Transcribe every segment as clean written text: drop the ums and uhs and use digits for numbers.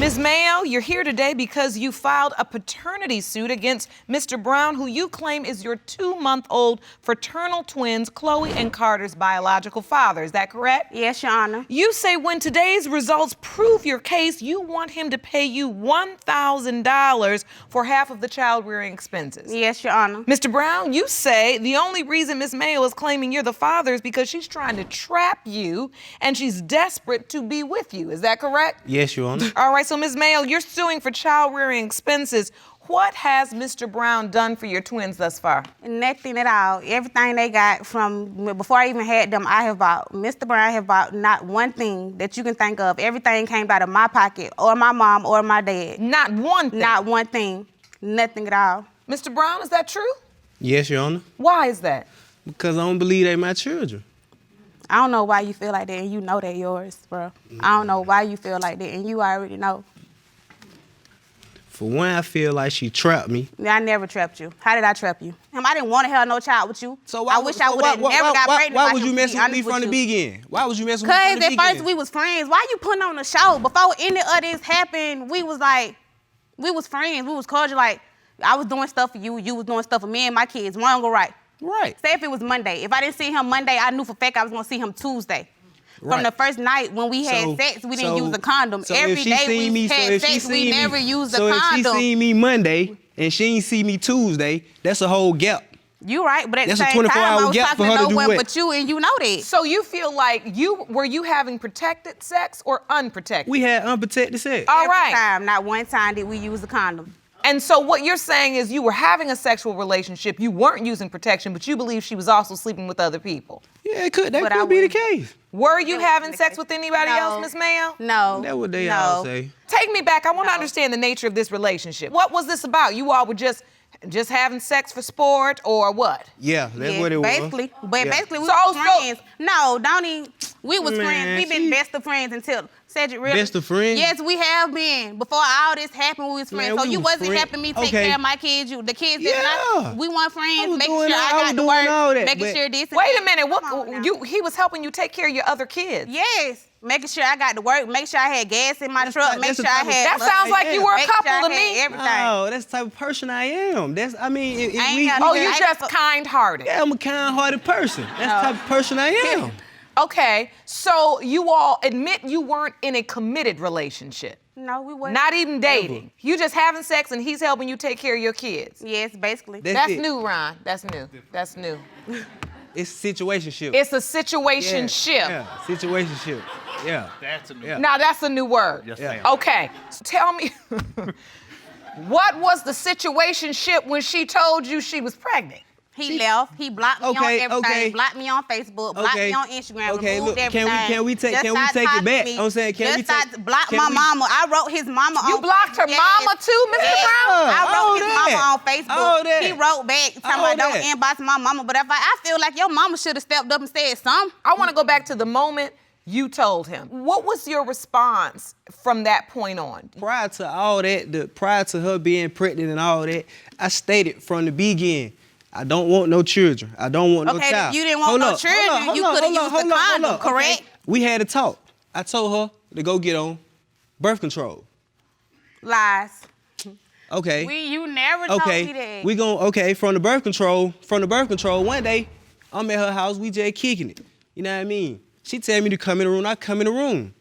Ms. Mayo, you're here today because you filed a paternity suit against Mr. Brown, who you claim is your 2-month-old fraternal twins, Chloe and Carter's biological father. Is that correct? Yes, Your Honor. You say when today's results prove your case, you want him to pay you $1,000 for half of the child-rearing expenses. Yes, Your Honor. Mr. Brown, you say the only reason Ms. Mayo is claiming you're the father is because she's trying to trap you and she's desperate to be with you. Is that correct? Yes, Your Honor. All right, so Ms. Mayo, you're suing for child-rearing expenses. What has Mr. Brown done for your twins thus far? Nothing at all. Everything they got from before I even had them, I have bought. Mr. Brown have bought not one thing that you can think of. Everything came out of my pocket or my mom or my dad. Not one thing? Not one thing. Nothing at all. Mr. Brown, is that true? Yes, Your Honor. Why is that? Because I don't believe they my children. I don't know why you feel like that, and you know they're yours, bro. I don't know why you feel like that, and you already know. For one, I feel like she trapped me. I never trapped you. How did I trap you? I didn't want to have no child with you. So I wish I would have never got pregnant. Why was you messing with me from the beginning? Why was you messing with me from the beginning? Because at first we was friends. Why you putting on the show? Before any of this happened, we was like, we was friends. We was cordial. Like, I was doing stuff for you. You was doing stuff for me and my kids. Wrong or right? Right. Say if it was Monday. If I didn't see him Monday, I knew for a fact I was going to see him Tuesday. Right. From the first night when we had sex, we didn't use a condom. Every day we had sex, we never used a condom. So if she seen me Monday and she ain't see me Tuesday, that's a whole gap. You right, but at the That's a same 24 time, I hour was gap talking for her to to do no one what? but you, and you know that. So you feel like were you having protected sex or unprotected? We had unprotected sex. All Every right. time, not one time did we use a condom. And so what you're saying is you were having a sexual relationship, you weren't using protection, but you believe she was also sleeping with other people. Yeah, that could be the case. Were you having sex with anybody else, Miss Mayo? No. That's what they all say. Take me back. I want to understand the nature of this relationship. What was this about? You all were just having sex for sport or what? Yeah, that's what it basically. was. But basically, we was friends. No, don't even. We was friends. We been best of friends until Cedric really. Best of friends? Yes, we have been. Before all this happened, we was friends. Man, so we you was wasn't friends. helping me take Okay. care of my kids. The kids did Yeah. not. We weren't friends. was Making doing sure all- I I was got to doing all work. that, Making but- sure this. and Wait a that. minute. Come on now. He was helping you take care of your other kids. Yes. Making sure I got to work. Make sure I had gas in my truck. Make that's sure the I type of- had. That sounds like you were a Make sure couple I to had me. Everything. No, that's the type of person I am. That's, I mean, if I ain't we, got we Oh, no- you I- just kind-hearted. yeah, I'm a kind-hearted person. That's the type of person I am. Okay, so you all admit you weren't in a committed relationship. No, we wasn't. Not even dating. You just having sex and he's helping you take care of your kids. Yes, basically. That's it. new, Ron. That's new. That's new. It's situationship. It's a situationship. Yeah, situationship. Yeah. That's a new Yeah. Now that's a new word. Yes, ma'am. Okay, so tell me, what was the situationship when she told you she was pregnant? He left. He blocked me on Okay, everything. okay. Blocked me on Facebook. Blocked me on Instagram. Okay, Removed look, everything. can we take Just it started back? talking to me. I'm saying, can we Just take? started block can my we- mama. I wrote his mama You on. blocked her mama too, Mr. Yes. Brown? I wrote All his that. mama on Facebook. All that. He wrote back talking All about don't that. inbox my mama. But if I feel like your mama should have stepped up and said something. I want to go back to the moment you told him. What was your response from that point on? Prior to all that, prior to her being pregnant and all that, I stated from the beginning, I don't want no children. I don't want no Okay, child. if you didn't want no children, you coulda used the condom, correct? Okay. We had a talk. I told her to go get on birth control. Lies. Okay. You never told me Okay. that. From the birth control, one day, I'm at her house, we just kicking it. You know what I mean? She tell me to come in the room, I come in the room.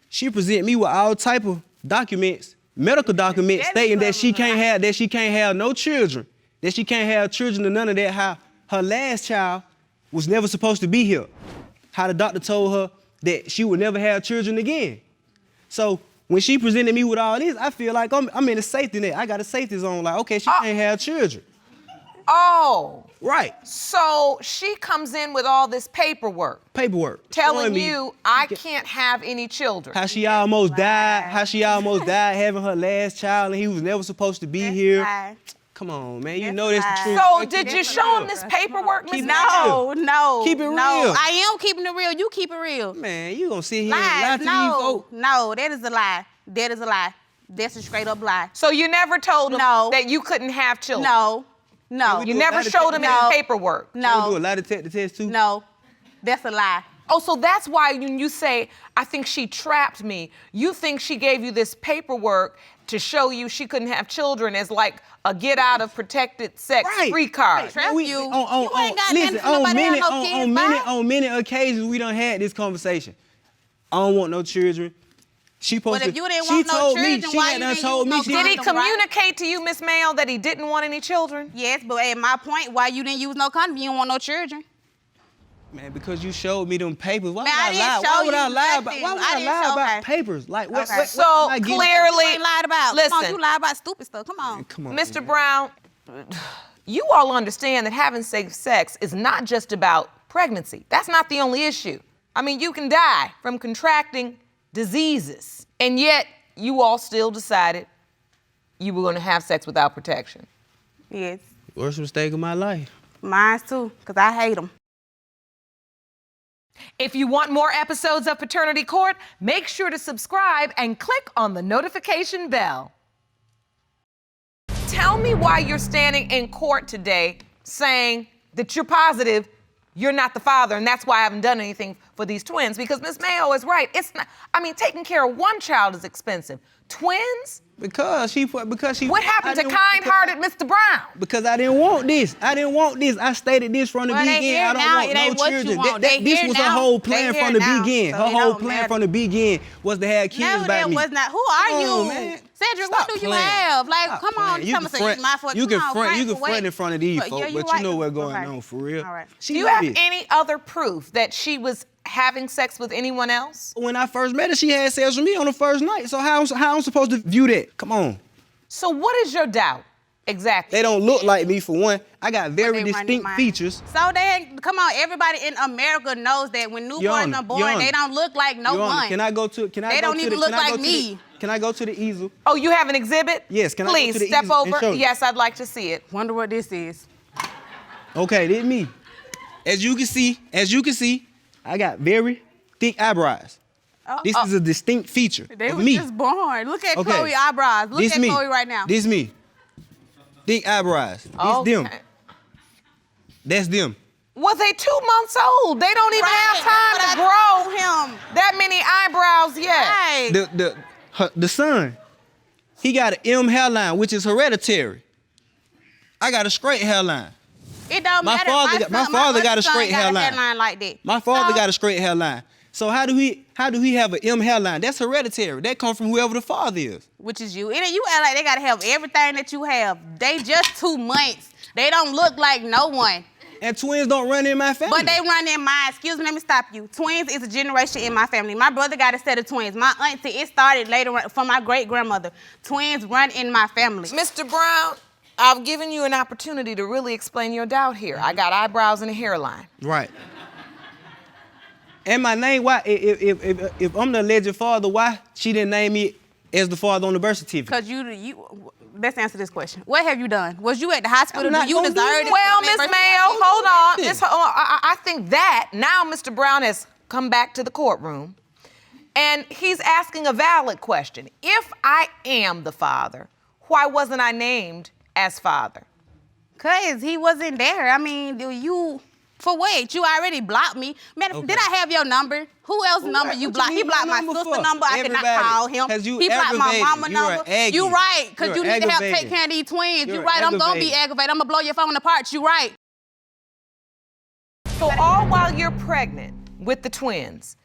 She present me with all type of documents, medical documents, stating that she can't have no children, that she can't have children or none of that, how her last child was never supposed to be here. How the doctor told her that she would never have children again. So when she presented me with all this, I feel like I'm in a safety net. I got a safety zone, like, okay, she can't have children. Oh. Right. So she comes in with all this paperwork. showing Telling me you I can't have any children. how she almost died, having her last child, and he was never supposed to be here. Lies. Come on, man, you That's know that's the lies. truth. So man. did Keep you it show him real. this paperwork, Miss No, no. Keep it no. real. I am keeping it real. You keep it real. Man, you gonna sit here and lie Lies. to these No, folks? no. That is a lie. That is a lie. That's a straight up lie. So you never told him No. that you couldn't have children? No, no. we You do never lie to showed him No. any paperwork? You do a No, lie detector test too? no. That's a lie. Oh, so that's why when you say, I think she trapped me, you think she gave you this paperwork to show you she couldn't have children as like a get out of protected sex free card. Trap you. You ain't got listen, nothing for nobody else, no kids, on many occasions we done had this conversation. I don't want no children. She supposed But if to, you didn't she want no told me, children, she why had you done didn't told use me no she Did he condom, right? communicate to you, Miss Mayo, that he didn't want any children? Yes, but at my point, why you didn't use no condom? You don't want no children. Man, because you showed me them papers. Why Man, I would didn't I lie? show Why would I you lie about? nothing. Why would I I didn't lie show about her. papers? Like what? Okay. what So am I getting? clearly, You ain't lied about. listen, Come on, you lied about stupid stuff. Come on. Come on, Mr. man. Brown, you all understand that having safe sex is not just about pregnancy. That's not the only issue. I mean, you can die from contracting diseases, and yet you all still decided you were going to have sex without protection. Yes. Worst mistake of my life. Mine too, because I hate them. If you want more episodes of Paternity Court, make sure to subscribe and click on the notification bell. Tell me why you're standing in court today saying that you're positive you're not the father, and that's why I haven't done anything for these twins, because Miss Mayo is right. It's not, I mean, taking care of one child is expensive. Twins? Because she. What happened to kind-hearted Mr. Brown? Because I didn't want this. I stated this from the Well, they beginning. here I now. don't It ain't want what no you children. want. They This here was her now. whole They plan here from the now. beginning. So Her it whole don't plan matter. from the beginning was to have kids No, by that me. was not. Who are Come you? on, man. Cedric, Stop what do you playing. have? Like, Stop come on, playing. tell me some front, my fault. you can Come on, front, you can Frank, front in front of these But folks, yeah, but you you right. know what's going Okay. on for real. All right. She Do you know have this. any other proof that she was having sex with anyone else? When I first met her, she had sex with me on the first night. So how I'm supposed to view that? Come on. So what is your doubt exactly? They don't look like me for one. I got very They running distinct mine. features. So come on, everybody in America knows that when Your newborns Honor, are born, Your Honor. they don't look like no Your Honor, one. Can I go to? They don't even look like me. Can I go to the easel? Oh, you have an exhibit? Yes, can I go Please to the step easel and over. show you? Yes, I'd like to see it. Wonder what this is. Okay, this me. As you can see, I got very thick eyebrows. This is a distinct feature They of was me. just born. Look at Okay. Chloe's eyebrows. Look This at me. Chloe right now. This me. Thick eyebrows. This them. That's them. Well, they 2 months old. They don't even have time to grow him. that many eyebrows yet. Right. The son, he got an M hairline, which is hereditary. I got a straight hairline. It don't My matter. father got a other son straight got a hairline. hairline like that. My father So, got a straight hairline. So how do he have an M hairline? That's hereditary. That comes from whoever the father is. which is you. And you act like they gotta have everything that you have. They just 2 months. They don't look like no one. And twins don't run in my family. But they run in mine. Excuse me, let me stop you. Twins is a generation in my family. My brother got a set of twins. My auntie, it started later on from my great-grandmother. Twins run in my family. Mr. Brown, I've given you an opportunity to really explain your doubt here. I got eyebrows and a hairline. Right. And my name, why? If I'm the alleged father, why she didn't name me as the father on the birth certificate? Because you, let's answer this question. What have you done? Was you at the hospital? I'm not Do you gonna do deserve that. it? Well, Miss Mayo, hold on. Listen. I think that now Mr. Brown has come back to the courtroom and he's asking a valid question. If I am the father, why wasn't I named as father? Because he wasn't there. I mean, for what? You already blocked me. Man, Okay. did I have your number? Who else's number you What blocked? you He need blocked my my number sister's for? number. I could not Everybody. call him. 'Cause you He blocked my aggravating. mama You're number. aggy. You right, because You're you need to help take aggravating. care of these twins. You're You right, I'm going to be aggravating. aggravated. I'm going to blow your phone apart. You right. So all while you're pregnant with the twins,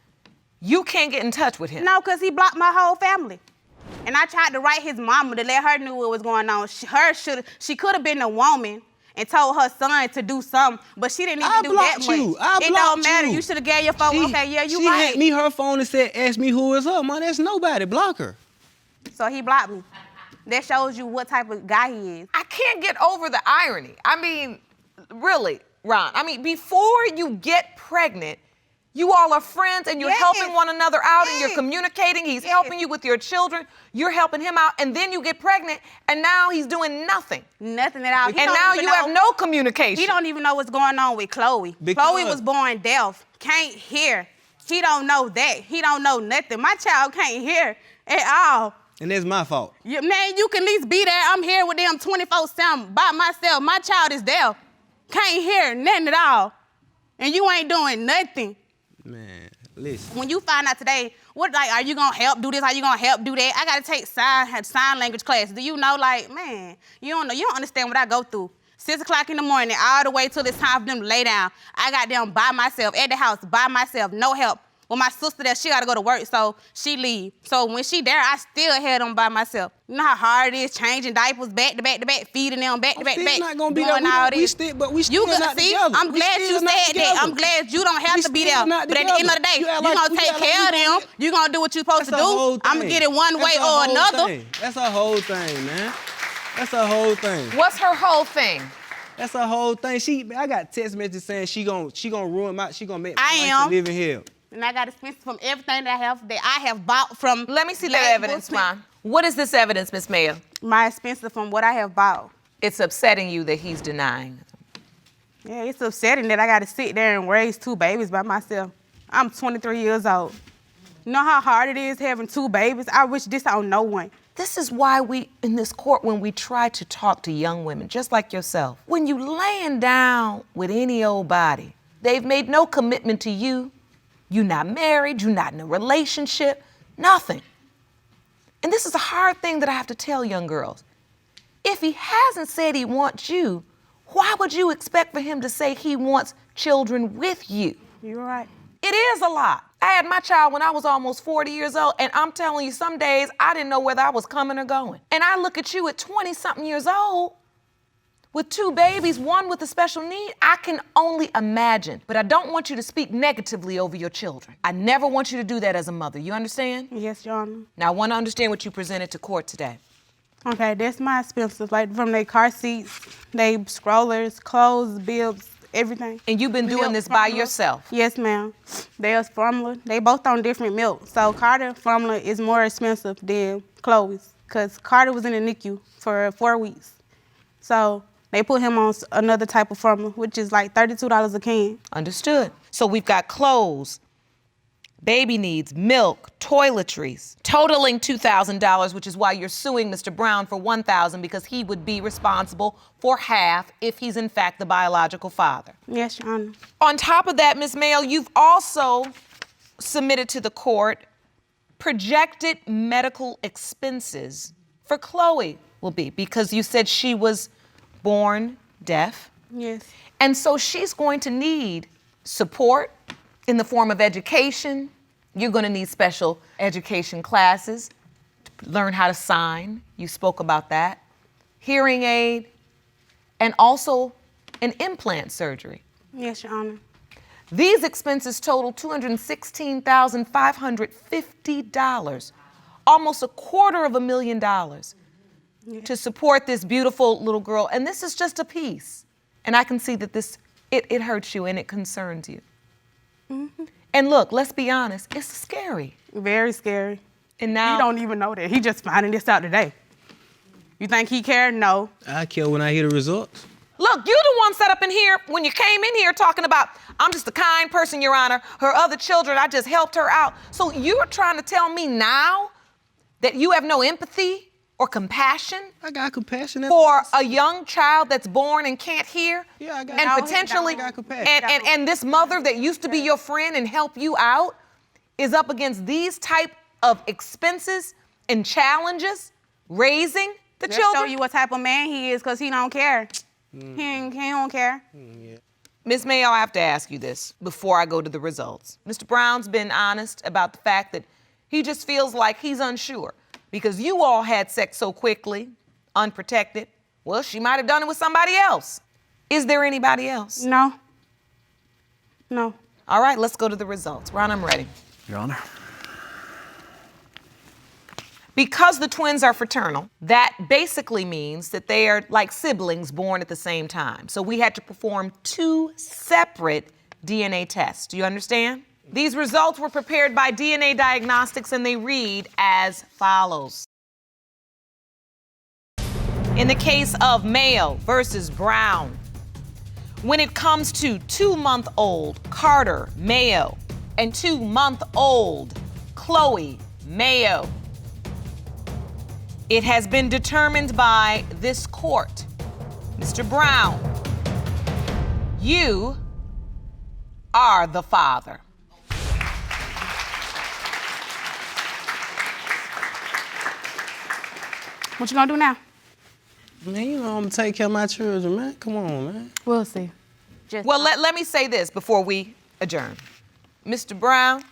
you can't get in touch with him. No, because he blocked my whole family. And I tried to write his mama to let her know what was going on. She could have been a woman and told her son to do something, but she didn't even do that much. It don't matter. You should have gave your phone. Okay, yeah, you she right. had me her phone and said, ask me who is up. Man, that's nobody. Block her. So he blocked me. That shows you what type of guy he is. I can't get over the irony. I mean, really, Ron. I mean, before you get pregnant, you all are friends and you're Yes. helping one another out and you're Yes. communicating. He's Yes. helping you with your children. You're helping him out. And then you get pregnant and now he's doing nothing. Nothing at all. He And don't now even you know- have no communication. He don't even know what's going on with Chloe. Because- Chloe was born deaf, can't hear. He don't know that. He don't know nothing. My child can't hear at all. And that's my fault. Man, you can at least be there. I'm here with them 24/7 by myself. My child is deaf, can't hear nothing at all. And you ain't doing nothing. Man, listen. When you find out today, what, like, are you gonna help do this? Are you gonna help do that? I gotta take sign language class. Do you know, like, man, you don't understand what I go through. 6 o'clock in the morning, all the way till it's time for them to lay down. I got them by myself, at the house, by myself, no help. With my sister there, she gotta go to work, so she leave. So when she there, I still had them by myself. You know how hard it is changing diapers back to back to back, feeding them back to back to back. Not gonna be doing there. all this. We still not see, together. I'm glad you said that. I'm glad you don't have to be there. But at the end of the day, you're gonna take care of them. You're gonna do what you're supposed to do. I'm gonna get it one way or another. That's a whole thing, man. That's a whole thing. What's her whole thing? That's a whole thing. I got text messages saying she gonna ruin she gonna make my life to live in hell. And I got expenses from everything that I have bought from. Let me see that evidence, Ron. What is this evidence, Miss Mayo? My expenses from what I have bought. It's upsetting you that he's denying. Yeah, it's upsetting that I got to sit there and raise 2 babies by myself. I'm 23 years old. You know how hard it is having 2 babies? I wish this on no one. This is why we, in this court, when we try to talk to young women, just like yourself, when you laying down with any old body, they've made no commitment to you. You're not married, you're not in a relationship, nothing. And this is a hard thing that I have to tell young girls. If he hasn't said he wants you, why would you expect for him to say he wants children with you? You're right. It is a lot. I had my child when I was almost 40 years old, and I'm telling you, some days I didn't know whether I was coming or going. And I look at you at 20-something years old, with 2 babies, one with a special need. I can only imagine. But I don't want you to speak negatively over your children. I never want you to do that as a mother. You understand? Yes, Your Honor. Now, I want to understand what you presented to court today. Okay, that's my expenses, like from their car seats, they strollers, clothes, bibs, everything. And you've been doing this by yourself? Yes, ma'am. There's formula. They both on different milk. So Carter formula is more expensive than Chloe's, because Carter was in the NICU for 4 weeks. So they put him on another type of formula, which is like $32 a can. Understood. So we've got clothes, baby needs, milk, toiletries, totaling $2,000, which is why you're suing Mr. Brown for $1,000, because he would be responsible for half if he's in fact the biological father. Yes, Your Honor. On top of that, Ms. Mayo, you've also submitted to the court projected medical expenses for Chloe will be, because you said she was born deaf. Yes. And so she's going to need support in the form of education. You're going to need special education classes to learn how to sign. You spoke about that. Hearing aid, and also an implant surgery. Yes, Your Honor. These expenses total $216,550, almost $250,000 to support this beautiful little girl. And this is just a piece. And I can see that it hurts you and it concerns you. Mm-hmm. And look, let's be honest, it's scary. Very scary. And now he don't even know that. He just finding this out today. You think he cared? No. I care when I hear the results. Look, you the one set up in here when you came in here talking about, I'm just a kind person, Your Honor. Her other children, I just helped her out. So you're trying to tell me now that you have no empathy or compassion? I got compassion for a young child that's born and can't hear? Yeah, I got and compassion. potentially, I got compassion. And this mother that used to be your friend and help you out is up against these type of expenses and challenges raising the children? Show you what type of man he is, because he don't care. He don't care. Yeah. Ms. Mayo, I have to ask you this before I go to the results. Mr. Brown's been honest about the fact that he just feels like he's unsure because you all had sex so quickly, unprotected. Well, she might have done it with somebody else. Is there anybody else? No. No. All right, let's go to the results. Ron, I'm ready. Your Honor. Because the twins are fraternal, that basically means that they are like siblings born at the same time. So we had to perform 2 separate DNA tests. Do you understand? These results were prepared by DNA Diagnostics, and they read as follows. In the case of Mayo versus Brown, when it comes to 2-month-old Carter Mayo and 2-month-old Chloe Mayo, it has been determined by this court, Mr. Brown, you are the father. What you gonna do now? Man, you know I'm gonna take care of my children, man. Come on, man. We'll see. Well, let me say this before we adjourn. Mr. Brown,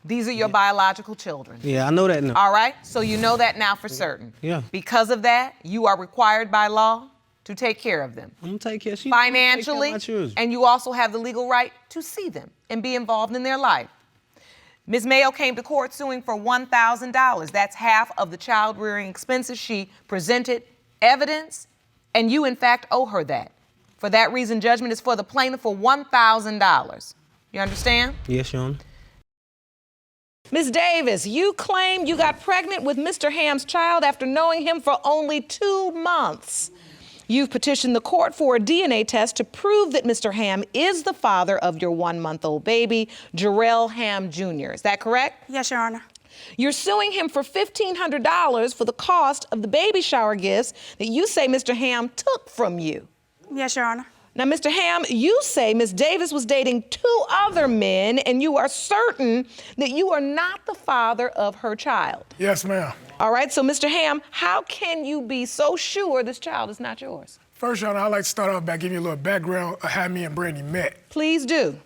these are your biological children. Yeah, I know that now. All right? So you know that now for certain. Yeah. Because of that, you are required by law to take care of them. I'm gonna take care of Financially, my children. and you also have the legal right to see them and be involved in their life. Ms. Mayo came to court suing for $1,000. That's half of the child rearing expenses. She presented evidence, and you, in fact, owe her that. For that reason, judgment is for the plaintiff for $1,000. You understand? Yes, Your Honor. Ms. Davis, you claim you got pregnant with Mr. Hamb's child after knowing him for only 2 months. You've petitioned the court for a DNA test to prove that Mr. Hamb is the father of your 1-month-old baby, Jarrell Hamb Jr. Is that correct? Yes, Your Honor. You're suing him for $1,500 for the cost of the baby shower gifts that you say Mr. Hamb took from you. Yes, Your Honor. Now, Mr. Hamb, you say Ms. Davis was dating 2 other men, and you are certain that you are not the father of her child. Yes, ma'am. All right, so Mr. Hamb, how can you be so sure this child is not yours? First, Your Honor, I'd like to start off by giving you a little background of how me and Brandy met. Please do.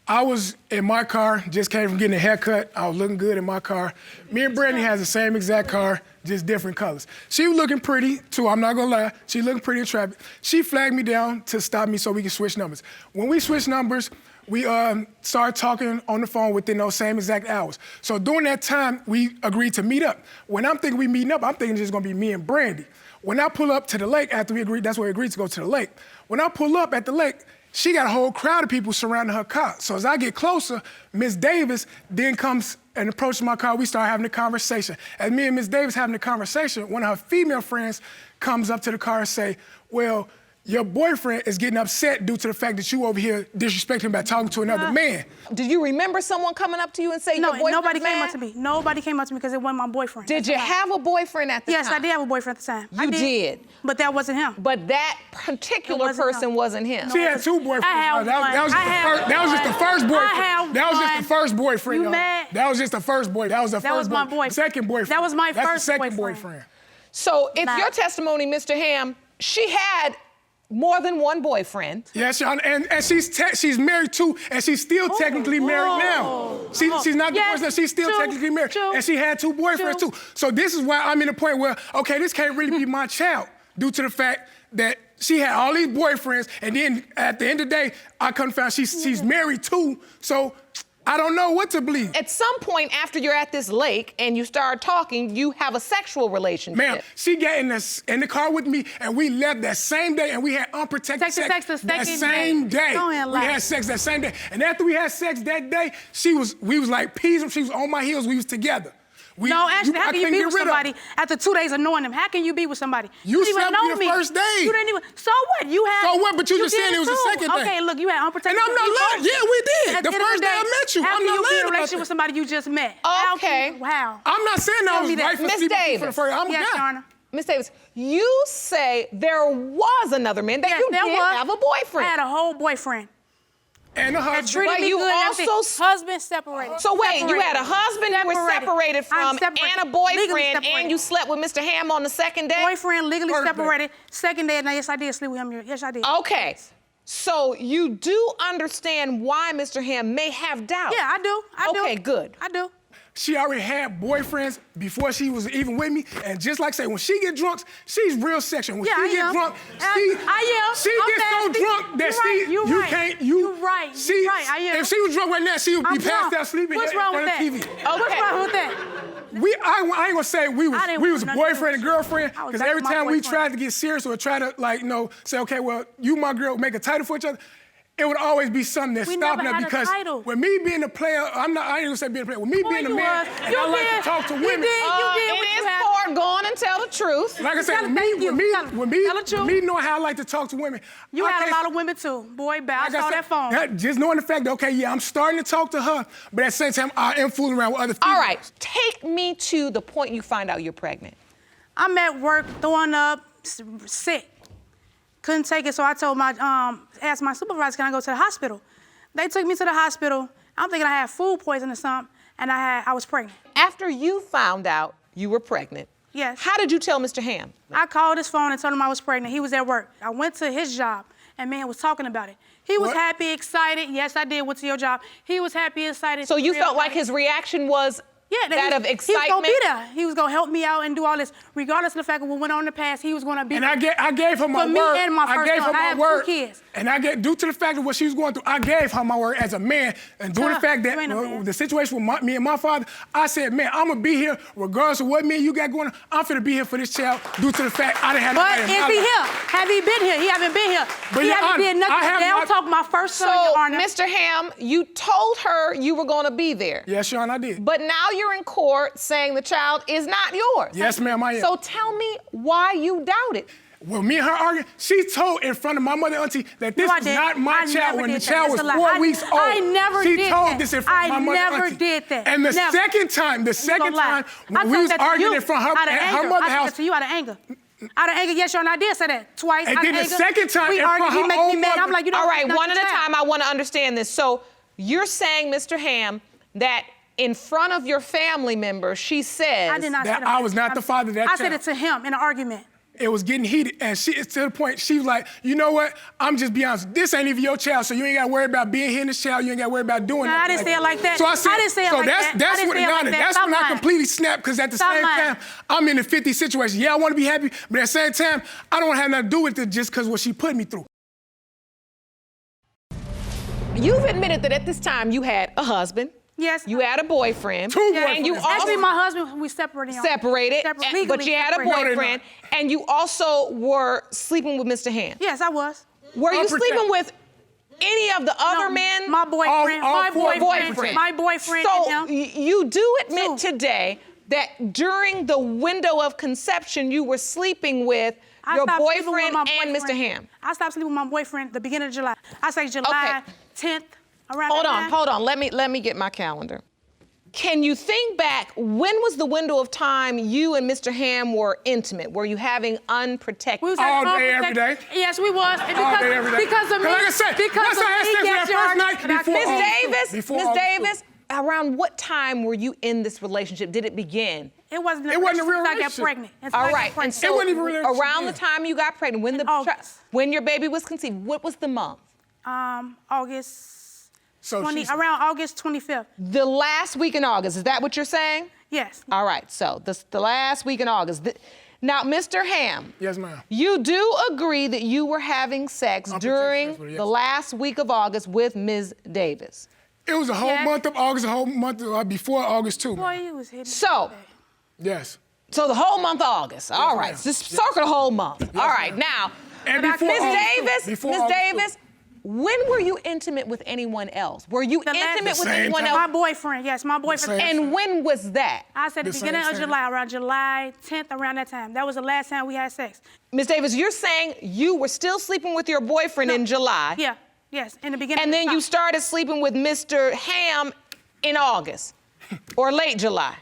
I was in my car, just came from getting a haircut. I was looking good in my car. Me and Brandy has the same exact car, just different colors. She was looking pretty, too, I'm not gonna lie. She looking pretty in traffic. She flagged me down to stop me so we could switch numbers. When we switched numbers, we started talking on the phone within those same exact hours. So during that time, we agreed to meet up. When I'm thinking we meeting up, I'm thinking it's just gonna be me and Brandy. When I pull up to the lake after we agreed, that's where we agreed to go to the lake. When I pull up at the lake, she got a whole crowd of people surrounding her car. So as I get closer, Miss Davis then comes and approaches my car. We start having a conversation. As me and Miss Davis having a conversation, one of her female friends comes up to the car and say, well, your boyfriend is getting upset due to the fact that you over here disrespecting him by talking to another man. Did you remember someone coming up to you and say No, your boyfriend nobody mad? came up to me. Nobody came up to me because it wasn't my boyfriend. Did you have a boyfriend at the time? Yes, I did have a boyfriend at the time. I You did. But that wasn't him. But that particular person wasn't him. She had 2 boyfriends. I had That was just the first boyfriend. That was just the first boyfriend. You y'all. mad? That was just the first boy. That was the That was first my boy. boyfriend. Second boyfriend. That was my That's first the second boyfriend. boyfriend. So it's Nah. your testimony, Mr. Hamb, she had more than one boyfriend. Yes, Your Honor, and she's married too, and she's still technically married now. She's not divorced now, she's still technically married. And she had 2 boyfriends too. So this is why I'm in the point where, okay, this can't really be my child due to the fact that she had all these boyfriends, and then at the end of the day, I come to find she's married too, so I don't know what to believe. At some point after you're at this lake and you start talking, you have a sexual relationship. Ma'am, she got in the car with me, and we left that same day, and we had unprotected sex that same day. We had sex that same day. And after we had sex that day, we was like peas, she was on my heels, we was together. No, actually, how can you be with somebody after 2 days of knowing them? How can you be with somebody? You didn't even slept know with me. the first day. You didn't even. So what? You had. So what? But you just saying did it was the too. second day. Okay, look, you had unprotected. And I'm not lying. Yeah, we did. At The end of first day I met you. How I'm can not you be lying in a about relationship that. with somebody you just met? Okay. Wow. I'm not saying I Tell was me that. right for Miss sleeping Davis. for the first. I'm a Yes, guy. Your Honor. Miss Davis, you say there was another man, that Yes, you there did was. have a boyfriend. I had a whole boyfriend. And the husband. Treated But me you good and everything. also husband separated. So wait, you had a husband you were separated I'm from separated. and a Legally boyfriend, separated. and you slept with Mr. Hamb on the second day? Boyfriend legally First day. separated. Second day, now yes, I did sleep with him. Yes, I did. Okay. So you do understand why Mr. Hamb may have doubt? Yeah, I do. I do. Okay, good. I do. She already had boyfriends before she was even with me, and just like I say, when she get drunk, she's real sexual. When Yeah, she I get am. drunk, I am. she I'm gets so nasty. drunk that You right. You right. I am. If she was drunk right now, she would be I'm passed drunk. out sleeping What's in wrong front with of that? TV. What's Okay. wrong with that? I ain't gonna say we didn't was want boyfriend and nothing. girlfriend, I was because back every with my time we boyfriend. tried to get serious or try to say, okay, well, you my girl, make a title for each other, it would always be something that's We stopping never us had a because title. with me being a player, I ain't gonna say being a player, with me being a you man, was. and You I like did. to talk to You women. did. You It what is you had. hard. Go on and tell the truth. Like I said, Tell with thank you. Tell the truth. me knowing how I like to talk to women, You I had a can't- lot of women too. Boy, I like I saw said, that phone. just knowing the fact that, okay, yeah, I'm starting to talk to her, but at the same time, I am fooling around with other females. All right, take me to the point you find out you're pregnant. I'm at work throwing up, sick. Couldn't take it, so I told asked my supervisor, can I go to the hospital? They took me to the hospital. I'm thinking I had food poisoning or something, and I was pregnant. After you found out you were pregnant, Yes. How did you tell Mr. Hamb? I called his phone and told him I was pregnant. He was at work. I went to his job, and man was talking about it. He was happy, excited. Yes, I did. Went to your job. He was happy, excited. So you felt like his reaction was that of excitement? He was going to be there. He was going to help me out and do all this. Regardless of the fact that what went on in the past, he was going to be there. And I gave her my word. For me and my first son. I have 2 kids. And due to the fact of what she was going through, I gave her my word as a man. And due to the fact that the situation with me and my father, I said, man, I'm going to be here regardless of what me and you got going on. I'm finna be here for this child due to the fact I didn't have But is he here? Have he been here? He haven't been here. But he hasn't did nothing. They don't talk my first son, Your Honor. Mr. Hamb, you told her you were going to be there. Yes, Your Honor, I did. But now you're in court saying the child is not yours. Yes, ma'am, I am. So tell me why you doubt it. Well, me and her arguing, she told in front of my mother and auntie that this was not my child when the child was 4 weeks old. I never did that. She told this in front of my mother and auntie. I never did that. And the second time when we was arguing in front of her, at her mother's house. I said to you out of anger. Out of anger, yes, Your Honor, I did say that twice. And then the second time in front of her own mother. I'm like, you don't. All right, one at a time. I want to understand this. So you're saying, Mr. Hamb, that in front of your family members, she says I did not that I was not the father of that child. I said it to him in an argument. It was getting heated, and it's to the point she was like, you know what? I'm just be honest. This ain't even your child, so you ain't got to worry about being here in this child. You ain't got to worry about doing that. I didn't say it like that. So I said, I didn't say it like that. That's when I completely snapped, because at the same time, I'm in a 50 situation. Yeah, I want to be happy, but at the same time, I don't want to have nothing to do with it just because what she put me through. You've admitted that at this time you had a husband. Yes. You had a boyfriend. 2 boyfriends. And you also Actually, my husband, we separated. But you had a boyfriend, and you also were sleeping with Mr. Hamb. Yes, I was. Were you sleeping with any of the other men? My boyfriend. My boyfriend. So you do admit today that during the window of conception, you were sleeping with your boyfriend and Mr. Hamb. I stopped sleeping with my boyfriend the beginning of July. I say July 10th. Hold on. Let me get my calendar. Can you think back, when was the window of time you and Mr. Hamb were intimate? Were you having unprotected? We was all day, every day. Yes, we was. All day, every day. Because of me. Like I said, once I had sex with that first night, Miss Davis, around what time were you in this relationship? Did it begin? It wasn't a real relationship. I got pregnant. All right, and so it wasn't even a around the time you got pregnant, when your baby was conceived, what was the month? August. So around August 25th. The last week in August, is that what you're saying? Yes. All right, so the last week in August. Now, Mr. Hamb. Yes, ma'am. You do agree that you were having sex during the last week of August with Ms. Davis? It was a whole month of August, a whole month before August, too. Boy, you was hitting Yes. So the whole month of August. All right, just circle the whole month. All right, now, Ms. Davis, when were you intimate with anyone else? Were you intimate with anyone else? My boyfriend, yes, my boyfriend. And when was that? I said the beginning of July, around July 10th, around that time. That was the last time we had sex. Ms. Davis, you're saying you were still sleeping with your boyfriend in July. Yeah, yes, in the beginning. And then you started sleeping with Mr. Hamb in August or late July.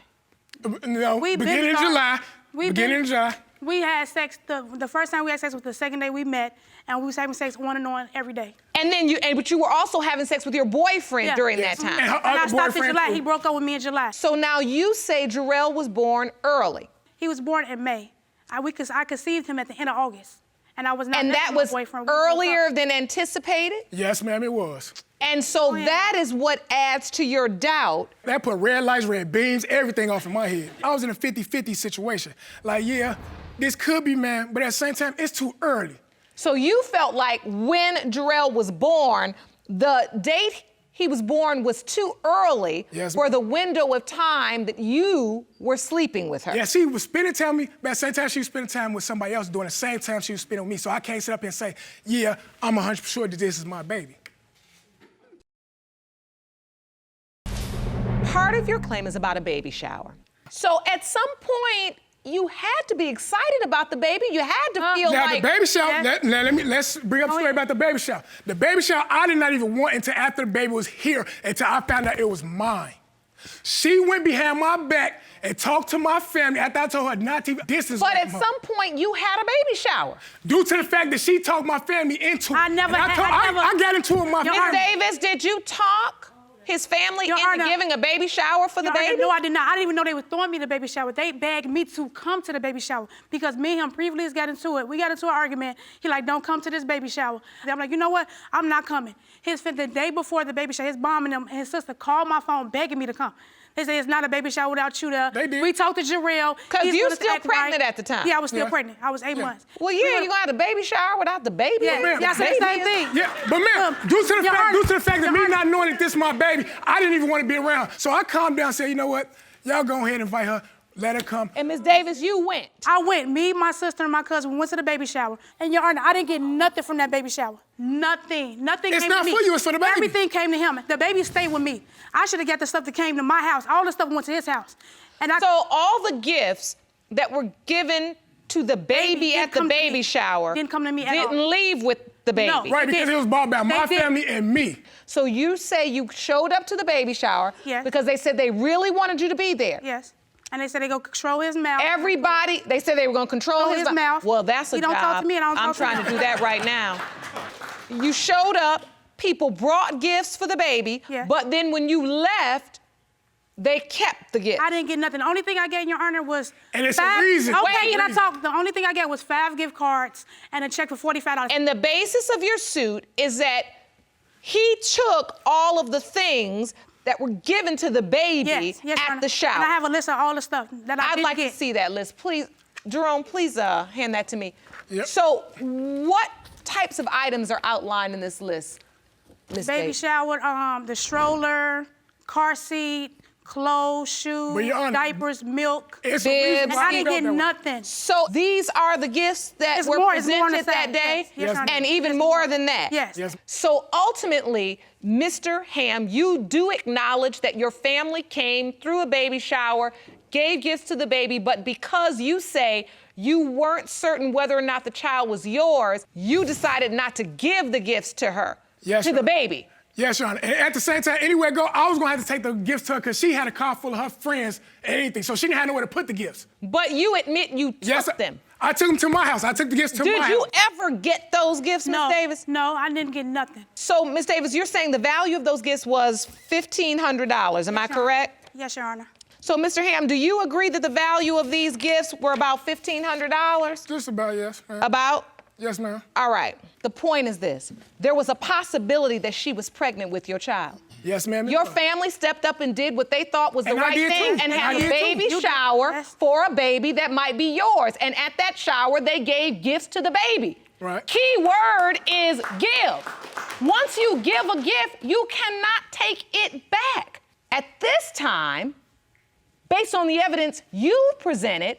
No, beginning of July. Beginning of July. We had sex, the first time we had sex was the second day we met, and we was having sex on and on every day. And then but you were also having sex with your boyfriend during that time. And I stopped in July. He broke up with me in July. So now you say Jarrell was born early. He was born in May. I conceived him at the end of August. And I was not And that was earlier than anticipated? Yes, ma'am, it was. And so that is what adds to your doubt. That put red lights, red beams, everything off in my head. I was in a 50-50 situation. Like, yeah, this could be, man, but at the same time, it's too early. So you felt like when Jarrell was born, the date he was born was too early for the window of time that you were sleeping with her. Yeah, she was spending time with me, but at the same time, she was spending time with somebody else during the same time she was spending with me. So I can't sit up and say, yeah, I'm 100% sure that this is my baby. Part of your claim is about a baby shower. So at some point, you had to be excited about the baby. You had to feel like... Now, the baby shower, let's bring up a story about the baby shower. The baby shower, I did not even want until after the baby was here, until I found out it was mine. She went behind my back and talked to my family after I told her not to distance. But at some point, you had a baby shower. Due to the fact that she talked my family into it. I never I got into it with my family. Ms. Davis, did you talk his family Your into Honor, giving a baby shower for the Your Honor, baby? no, I did not. I didn't even know they were throwing me the baby shower. They begged me to come to the baby shower because me and him previously got into it. We got into an argument. He like, don't come to this baby shower. I'm like, you know what? I'm not coming. The day before the baby shower, his mom and his sister called my phone begging me to come. They say it's not a baby shower without you there. They did. We talked to Jarrell. Because you gonna still act pregnant right. at the time. Yeah, I was still pregnant. I was 8 months. Well, yeah, you gonna have a baby shower without the baby? Yeah, ma'am, I said the same thing. Yeah, but ma'am, due to the fact that me not knowing that this is my baby, I didn't even want to be around. So I calmed down and said, you know what? Y'all go ahead and invite her. Let her come. And Ms. Davis, you went. I went. Me, my sister, and my cousin went to the baby shower. And Your Honor, I didn't get nothing from that baby shower. Nothing. Nothing It's came to not me. for you, it's for the baby. Everything came to him. The baby stayed with me. I should have got the stuff that came to my house. All the stuff went to his house. And So all the gifts that were given to the baby didn't at the come to baby me. shower Didn't come to me at all. didn't leave with the baby. No. Right, because it was bought by my They did. family and me. So you say you showed up to the baby shower Yes. because they said they really wanted you to be there. yes. And they said they go control his mouth. Everybody, they said they were going to control Control his mouth. mouth. Well, that's a He job. don't talk to me, and I don't I'm talk to trying him. to do that right now. You showed up, people brought gifts for the baby, Yes. but then when you left, they kept the gift. I didn't get nothing. The only thing I got, Your Honor, was And it's a 5. reason. Okay, Wait. can I talk? The only thing I got was 5 gift cards and a check for $45. And the basis of your suit is that he took all of the things that were given to the baby yes, Your at Honor. the shower. And I have a list of all the stuff that I I'd didn't like get. to see that list. Please, Jerome, please hand that to me. Yep. So what types of items are outlined in this list, Ms. Baby Davis? shower, the stroller, car seat, clothes, shoes, But Your Honor, diapers, milk. It's Bibs. a reason And why I we didn't felt get that way. nothing. So these are the gifts that It's were more on the presented that side. day? Yes, Your Honor. And even more than that? Yes. Yes. So ultimately, Mr. Hamb, you do acknowledge that your family came through a baby shower, gave gifts to the baby, but because you say you weren't certain whether or not the child was yours, you decided not to give the gifts to her, Yes, to Your the Honor. baby. Yes, Your Honor. And at the same time, anywhere I go, I was going to have to take the gifts to her because she had a car full of her friends and anything. So she didn't have nowhere to put the gifts. But you admit you took Yes, them. I took them to my house. I took the gifts to my Did house. you ever get those gifts, Ms. No, Davis? no, I didn't get nothing. So, Ms. Davis, you're saying the value of those gifts was $1,500, am I correct? Yes, Your Honor. So, Mr. Hamb, do you agree that the value of these gifts were about $1,500? Just about, yes, ma'am. About? Yes, ma'am. All right. The point is this. There was a possibility that she was pregnant with your child. Yes, ma'am. Your family stepped up and did what they thought was the And I right did thing too. and And had I a did too. baby You did. shower Yes. for a baby that might be yours. And at that shower, they gave gifts to the baby. Right. Key word is give. Once you give a gift, you cannot take it back. At this time, based on the evidence you presented,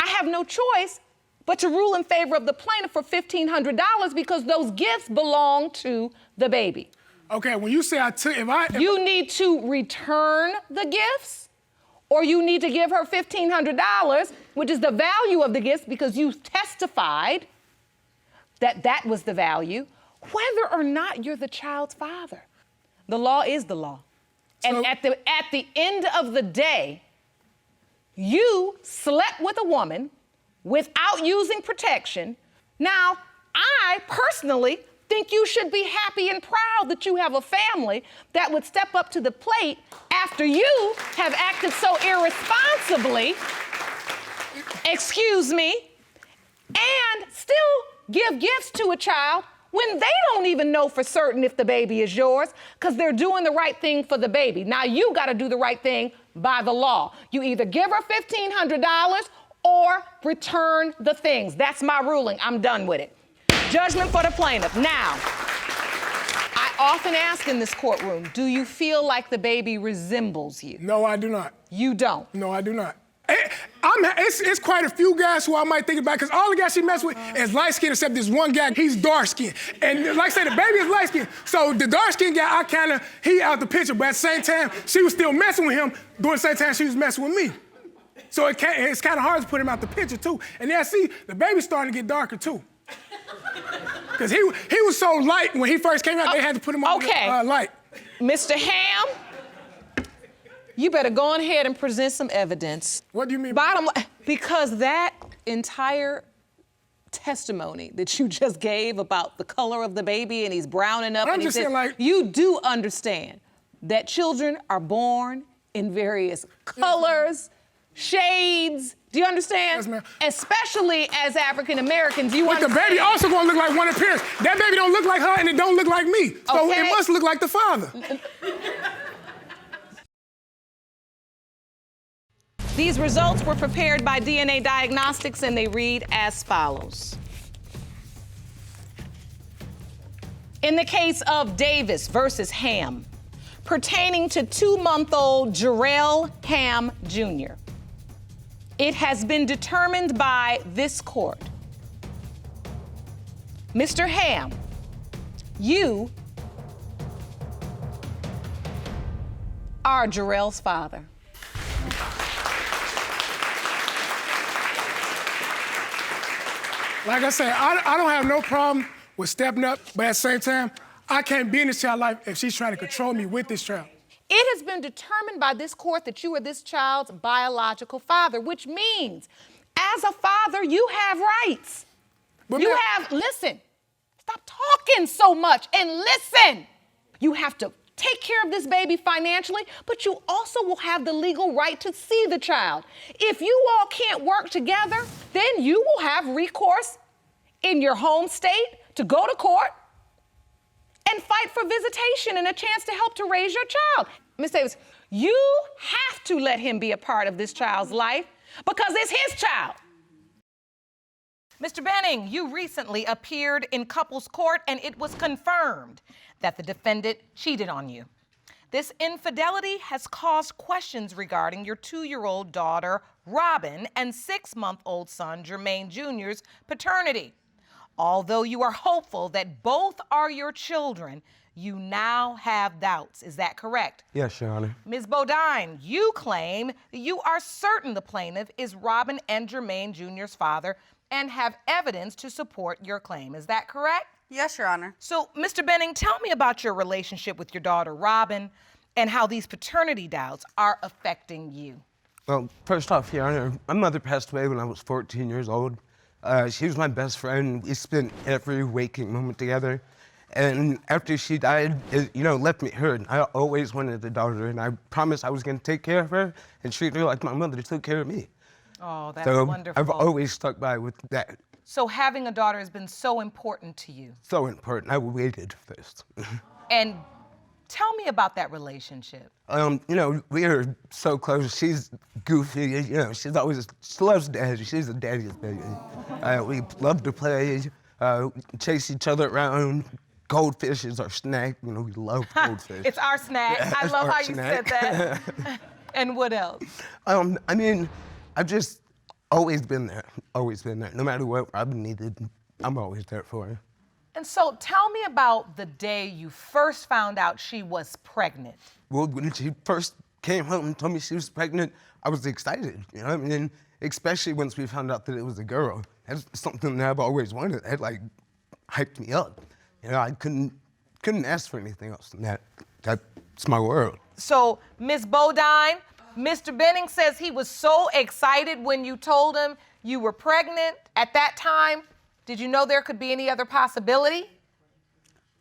I have no choice but to rule in favor of the plaintiff for $1,500 because those gifts belong to the baby. Okay, when you say I took, You need to return the gifts, or you need to give her $1,500, which is the value of the gifts because you testified that that was the value, whether or not you're the child's father. The law is the law. And So- at the end of the day, you slept with a woman without using protection. Now, I personally think you should be happy and proud that you have a family that would step up to the plate after you have acted so irresponsibly, excuse me, and still give gifts to a child when they don't even know for certain if the baby is yours because they're doing the right thing for the baby. Now you got to do the right thing by the law. You either give her $1,500 or return the things. That's my ruling. I'm done with it. Judgment for the plaintiff. Now, I often ask in this courtroom, do you feel like the baby resembles you? No, I do not. You don't. No, I do not. It's quite a few guys who I might think about because all the guys she messed with is light skinned except this one guy, he's dark skinned. And like I said, the baby is light skinned. So the dark skinned guy, he out the picture, but at the same time, she was still messing with him during the same time she was messing with me. So it's kind of hard to put him out the picture too. And then I see the baby's starting to get darker too. Because he was so light when he first came out, they had to put him on light. Mr. Hamb, you better go on ahead and present some evidence. What do you mean? Bottom line, because that entire testimony that you just gave about the color of the baby and he's brown enough, I'm and he just said, saying, like- you do understand that children are born in various colors, shades. Do you understand? Yes, ma'am. Especially as African Americans, you But the understand. baby also gonna look like one of the parents. That baby don't look like her and it don't look like me. So Okay. it must look like the father. These results were prepared by DNA Diagnostics and they read as follows. In the case of Davis versus Hamb, pertaining to 2-month-old Jarrell Hamb Jr., it has been determined by this court. Mr. Hamb, you are Jarrell's father. Like I said, I don't have no problem with stepping up, but at the same time, I can't be in this child's life if she's trying to control me with this child. It has been determined by this court that you are this child's biological father, which means as a father, you have rights. But You ma'am- have, listen, stop talking so much and listen. You have to take care of this baby financially, but you also will have the legal right to see the child. If you all can't work together, then you will have recourse in your home state to go to court and fight for visitation and a chance to help to raise your child. Ms. Davis, you have to let him be a part of this child's life because it's his child. Mr. Benning, you recently appeared in couples court and it was confirmed that the defendant cheated on you. This infidelity has caused questions regarding your 2-year-old daughter, Robin, and 6-month-old son, Jermaine Jr.'s paternity. Although you are hopeful that both are your children, you now have doubts. Is that correct? Yes, Your Honor. Ms. Bodine, you claim that you are certain the plaintiff is Robin and Jermaine Jr.'s father and have evidence to support your claim. Is that correct? Yes, Your Honor. So, Mr. Benning, tell me about your relationship with your daughter, Robin, and how these paternity doubts are affecting you. Well, first off, Your Honor, my mother passed away when I was 14 years old. She was my best friend. We spent every waking moment together. And after she died, it, left me hurt. I always wanted a daughter, and I promised I was going to take care of her and treat her like my mother took care of me. Oh, that's So wonderful. I've always stuck by with that. So having a daughter has been so important to you. So important. I waited first. And tell me about that relationship. We are so close. She's goofy. She loves daddy. She's a daddy's baby. We love to play, chase each other around. Goldfish is our snack. We love goldfish. It's our snack. I It's love our how you snack. said that. And what else? I've just always been there. Always been there. No matter what Robin needed, I'm always there for her. And so tell me about the day you first found out she was pregnant. Well, when she first came home and told me she was pregnant, I was excited, especially once we found out that it was a girl. That's something that I've always wanted. It hyped me up. I couldn't ask for anything else than that. That's my world. So, Ms. Bodine, Mr. Benning says he was so excited when you told him you were pregnant. At that time, did you know there could be any other possibility?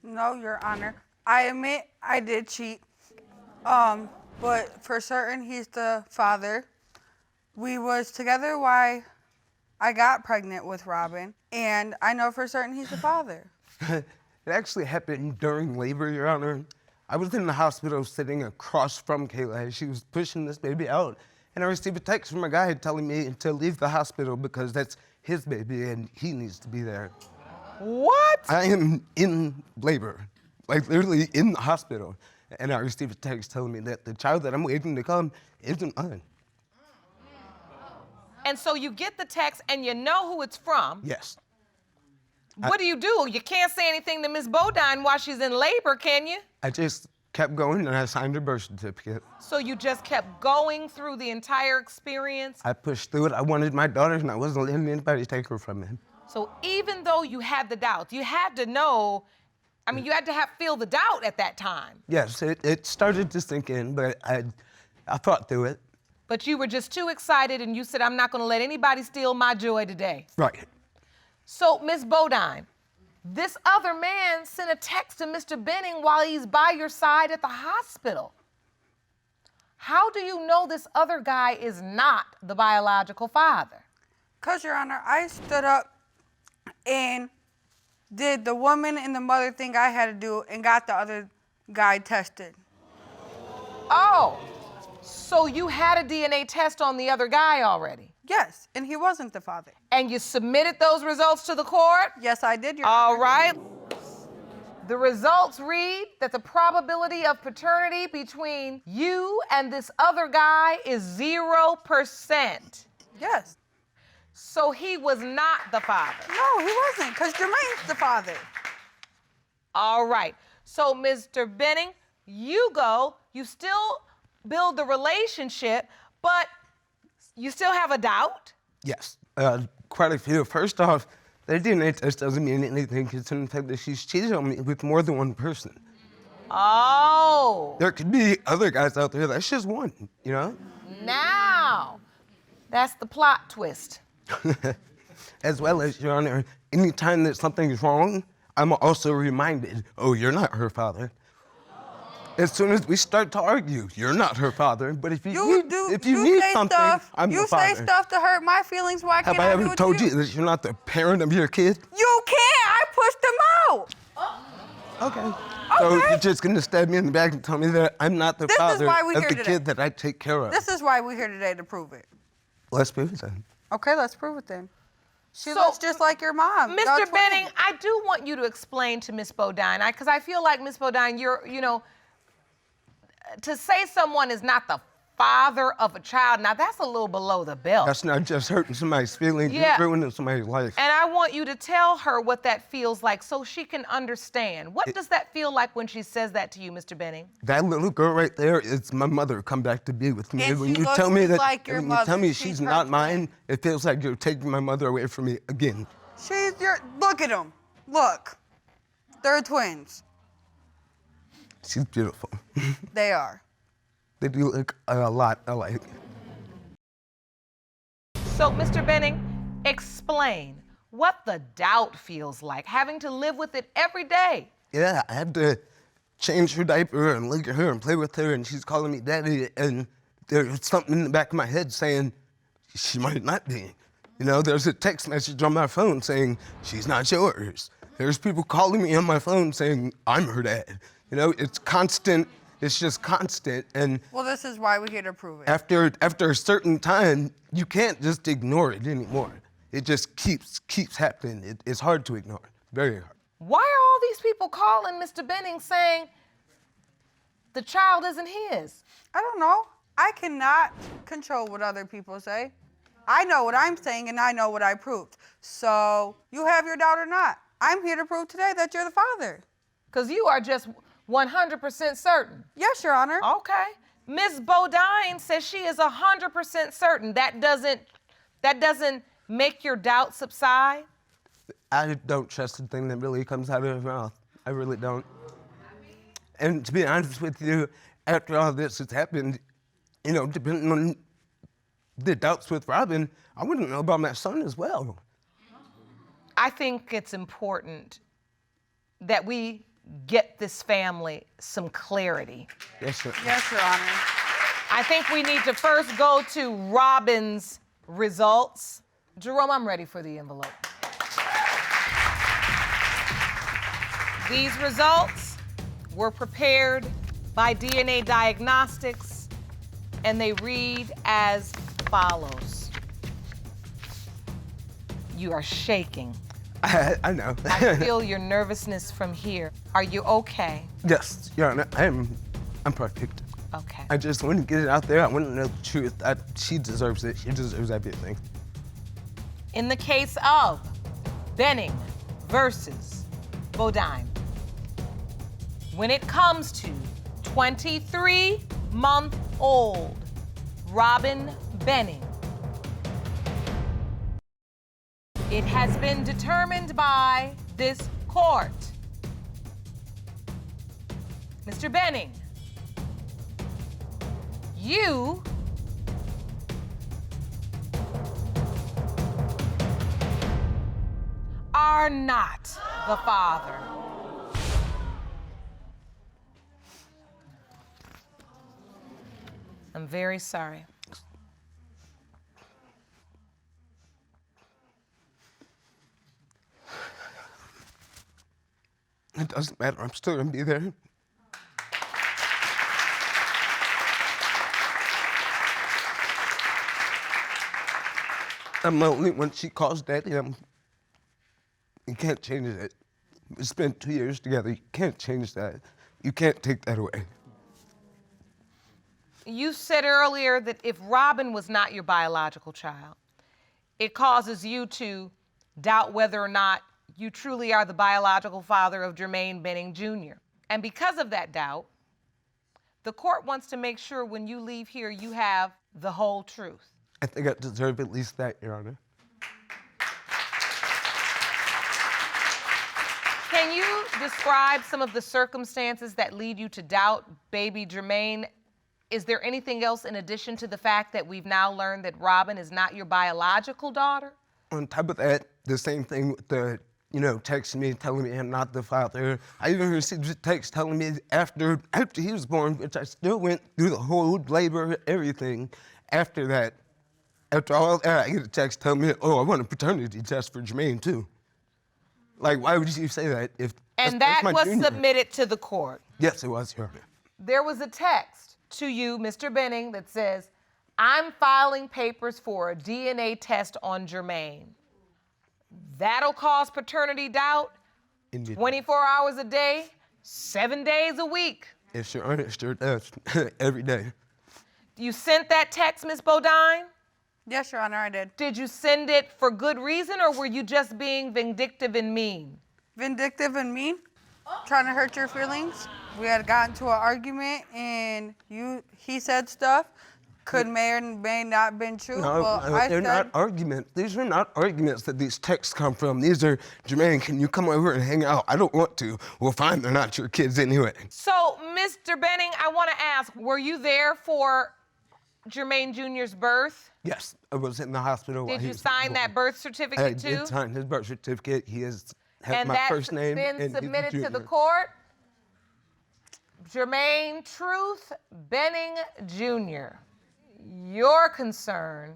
No, Your Honor. I admit I did cheat. But for certain, he's the father. We was together while I got pregnant with Robin, and I know for certain he's the father. It actually happened during labor, Your Honor. I was in the hospital sitting across from Kayla as she was pushing this baby out, and I received a text from a guy telling me to leave the hospital because that's his baby and he needs to be there. What? I am in labor, literally in the hospital, and I received a text telling me that the child that I'm waiting to come isn't mine. And so you get the text and you know who it's from. Yes. What do? You can't say anything to Ms. Bodine while she's in labor, can you? I just kept going and I signed her birth certificate. So you just kept going through the entire experience? I pushed through it. I wanted my daughter and I wasn't letting anybody take her from me. So even though you had the doubts, you had to know, you had to feel the doubt at that time. Yes, it started to sink in, but I thought through it. But you were just too excited and you said, I'm not gonna let anybody steal my joy today. Right. So, Ms. Bodine, this other man sent a text to Mr. Benning while he's by your side at the hospital. How do you know this other guy is not the biological father? Because, Your Honor, I stood up and did the woman and the mother thing I had to do and got the other guy tested. Oh, so you had a DNA test on the other guy already? Yes, and he wasn't the father. And you submitted those results to the court? Yes, I did, Your Honor. All right. The results read that the probability of paternity between you and this other guy is 0%. Yes. So he was not the father. No, he wasn't, because Jermaine's the father. All right. So, Mr. Benning, you still build the relationship, but you still have a doubt? Yes, quite a few. First off, the DNA test doesn't mean anything considering the fact that she's cheated on me with more than one person. Oh. There could be other guys out there, that's just one, you know? Now, that's the plot twist. As well as, Your Honor, anytime that something is wrong, I'm also reminded, oh, you're not her father. As soon as we start to argue, you're not her father, but if you need something, I'm the father. You say stuff to hurt my feelings, why can't I do it? Have I ever told you that you're not the parent of your kid? You can't, I pushed him out. Okay. So you're just gonna stab me in the back and tell me that I'm not the father of the kid that I take care of? This is why we're here today, to prove it. Let's prove it then. Okay, let's prove it then. She looks just like your mom. Mr. Benning, I do want you to explain to Miss Bodine, because I feel like, Miss Bodine, to say someone is not the father of a child, now that's a little below the belt. That's not just hurting somebody's feelings, Yeah. it's ruining somebody's life. And I want you to tell her what that feels like so she can understand. What does that feel like when she says that to you, Mr. Benning? That little girl right there is my mother come back to be with me. And when she you looks tell me that, like your when you mother. tell me She's she's her not twin. mine, it feels like you're taking my mother away from me again. Look at them. Look. They're twins. She's beautiful. They are. They do look a lot alike. So, Mr. Benning, explain what the doubt feels like, having to live with it every day. Yeah, I had to change her diaper and look at her and play with her, and she's calling me daddy, and there's something in the back of my head saying she might not be. You know, there's a text message on my phone saying she's not yours. There's people calling me on my phone saying I'm her dad. You know, it's constant. It's just constant, and Well, this is why we're here to prove it. after a certain time, you can't just ignore it anymore. It just keeps happening. It's hard to ignore. Very hard. Why are all these people calling Mr. Benning saying the child isn't his? I don't know. I cannot control what other people say. I know what I'm saying, and I know what I proved. So you have your doubt or not. I'm here to prove today that you're the father. Because you are just 100% certain. Yes, Your Honor. Okay. Ms. Bodine says she is 100% certain. That doesn't make your doubt subside? I don't trust the thing that really comes out of her mouth. I really don't. And to be honest with you, after all this has happened, you know, depending on the doubts with Robin, I wouldn't know about my son as well. I think it's important that we get this family some clarity. Yes, sir. Yes, Your Honor. I think we need to first go to Robin's results. Jerome, I'm ready for the envelope. These results were prepared by DNA Diagnostics, and they read as follows. You are shaking. I know. I feel your nervousness from here. Are you okay? Yes, Your Honor, I'm perfect. Okay. I just want to get it out there. I want to know the truth. She deserves it. She deserves everything. In the case of Benning versus Bodine, when it comes to 23-month-old Robin Benning, it has been determined by this court. Mr. Benning, you are not the father. I'm very sorry. It doesn't matter. I'm still gonna be there. I'm lonely when she calls Daddy. You can't change it. We spent 2 years together. You can't change that. You can't take that away. You said earlier that if Robin was not your biological child, it causes you to doubt whether or not you truly are the biological father of Jermaine Benning Jr. And because of that doubt, the court wants to make sure when you leave here, you have the whole truth. I think I deserve at least that, Your Honor. Can you describe some of the circumstances that lead you to doubt baby Jermaine? Is there anything else in addition to the fact that we've now learned that Robin is not your biological daughter? On top of that, the same thing with the, texting me, telling me I'm not the father. I even received a text telling me after he was born, which I still went through the whole labor, everything. After that, after all that, I get a text telling me, I want a paternity test for Jermaine too. Like, why would you say that if And that's that my was junior? submitted to the court. Yes, it was, Your Honor. There was a text to you, Mr. Benning, that says, I'm filing papers for a DNA test on Jermaine. That'll cause paternity doubt Indeed. 24 hours a day, 7 days a week. Yes, Your Honor, it sure does. Every day. You sent that text, Ms. Bodine? Yes, Your Honor, I did. Did you send it for good reason, or were you just being vindictive and mean? Vindictive and mean, trying to hurt your feelings. We had gotten to an argument, and he said stuff. May or may not been true. No, they're not arguments. These are not arguments that these texts come from. These are, Jermaine, can you come over and hang out? I don't want to. Well, fine, they're not your kids anyway. So, Mr. Benning, I want to ask, were you there for Jermaine Jr.'s birth? Yes, I was in the hospital. Did you sign that birth certificate I too? did sign his birth certificate. He has And my that's first name. been and submitted he's a to the junior. court? Jermaine Truth Benning Jr., your concern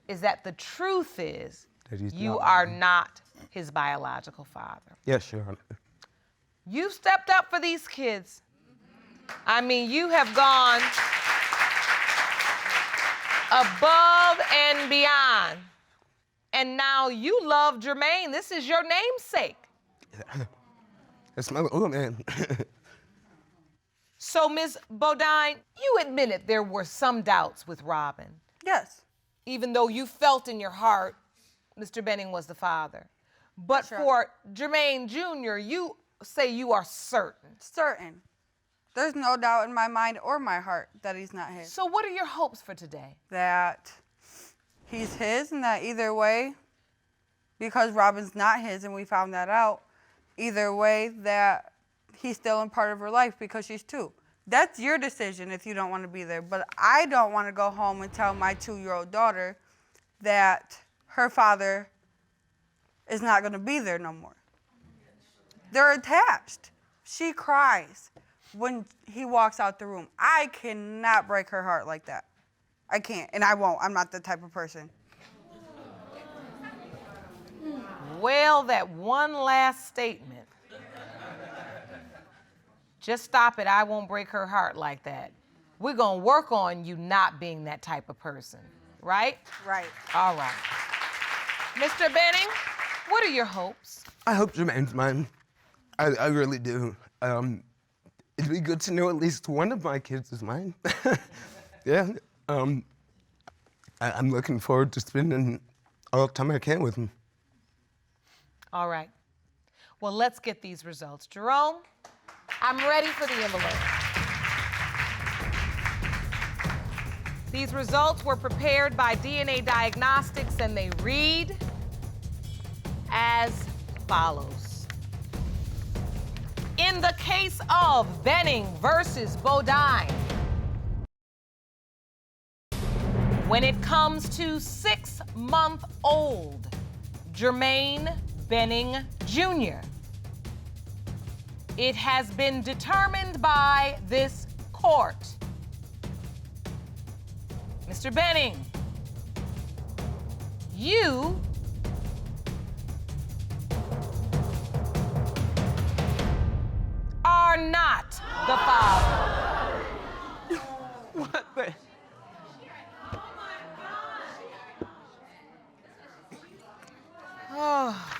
is that the truth is That he's you not are not his biological father. Yes, Your Honor. You stepped up for these kids. I mean, you have gone above and beyond. And now you love Jermaine. This is your namesake. That's my little man. So, Ms. Bodine, you admitted there were some doubts with Robin, Yes. even though you felt in your heart Mr. Benning was the father. But Sure. for Jermaine Jr., you say you are certain. Certain. There's no doubt in my mind or my heart that he's not his. So what are your hopes for today? That he's his, and that either way, because Robin's not his and we found that out, either way that he's still in part of her life because she's 2. That's your decision if you don't want to be there. But I don't want to go home and tell my 2-year-old daughter that her father is not going to be there no more. They're attached. She cries when he walks out the room. I cannot break her heart like that. I can't, and I won't. I'm not the type of person. Well, that one last statement. Just stop it. I won't break her heart like that. We're going to work on you not being that type of person, right? Right. All right. Mr. Benning, what are your hopes? I hope Jermaine's mine. I really do. It'd be good to know at least one of my kids is mine. Yeah. I'm looking forward to spending all the time I can with him. All right. Well, let's get these results. Jerome, I'm ready for the envelope. These results were prepared by DNA Diagnostics, and they read as follows. In the case of Benning versus Bodine, when it comes to 6-month-old Jermaine Benning Jr., it has been determined by this court Mr. Benning, you are not the father. What the? Oh.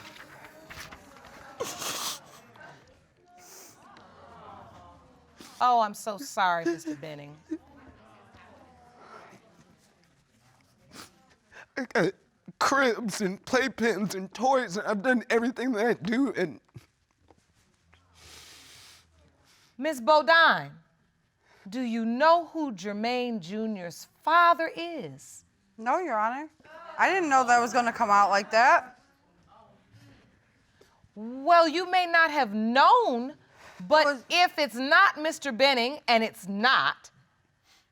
Oh, I'm so sorry, Mr. Benning. I got cribs and playpens and toys, and I've done everything that I do, and Miss Bodine, do you know who Jermaine Jr.'s father is? No, Your Honor. I didn't know that was gonna come out like that. Well, you may not have known, but if it's not Mr. Benning, and it's not,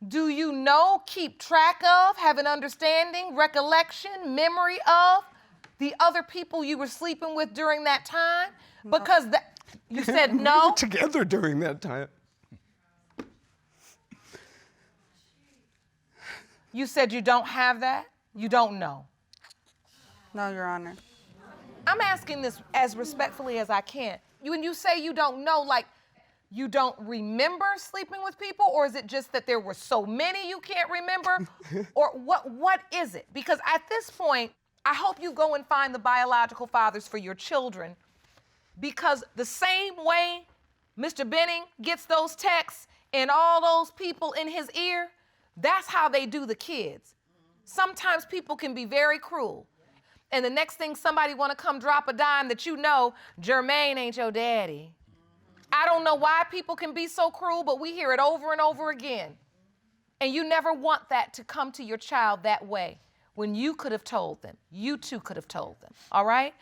do you know, keep track of, have an understanding, recollection, memory of the other people you were sleeping with during that time? No. Because you said we no? were together during that time. You said you don't have that? You don't know? No, Your Honor. I'm asking this as respectfully as I can. When you say you don't know, like, you don't remember sleeping with people, or is it just that there were so many you can't remember? Or what is it? Because at this point, I hope you go and find the biological fathers for your children, because the same way Mr. Benning gets those texts and all those people in his ear, that's how they do the kids. Sometimes people can be very cruel. And the next thing somebody wanna come drop a dime that you know, Jermaine ain't your daddy. I don't know why people can be so cruel, but we hear it over and over again. And you never want that to come to your child that way. When you could have told them, you too could have told them, all right?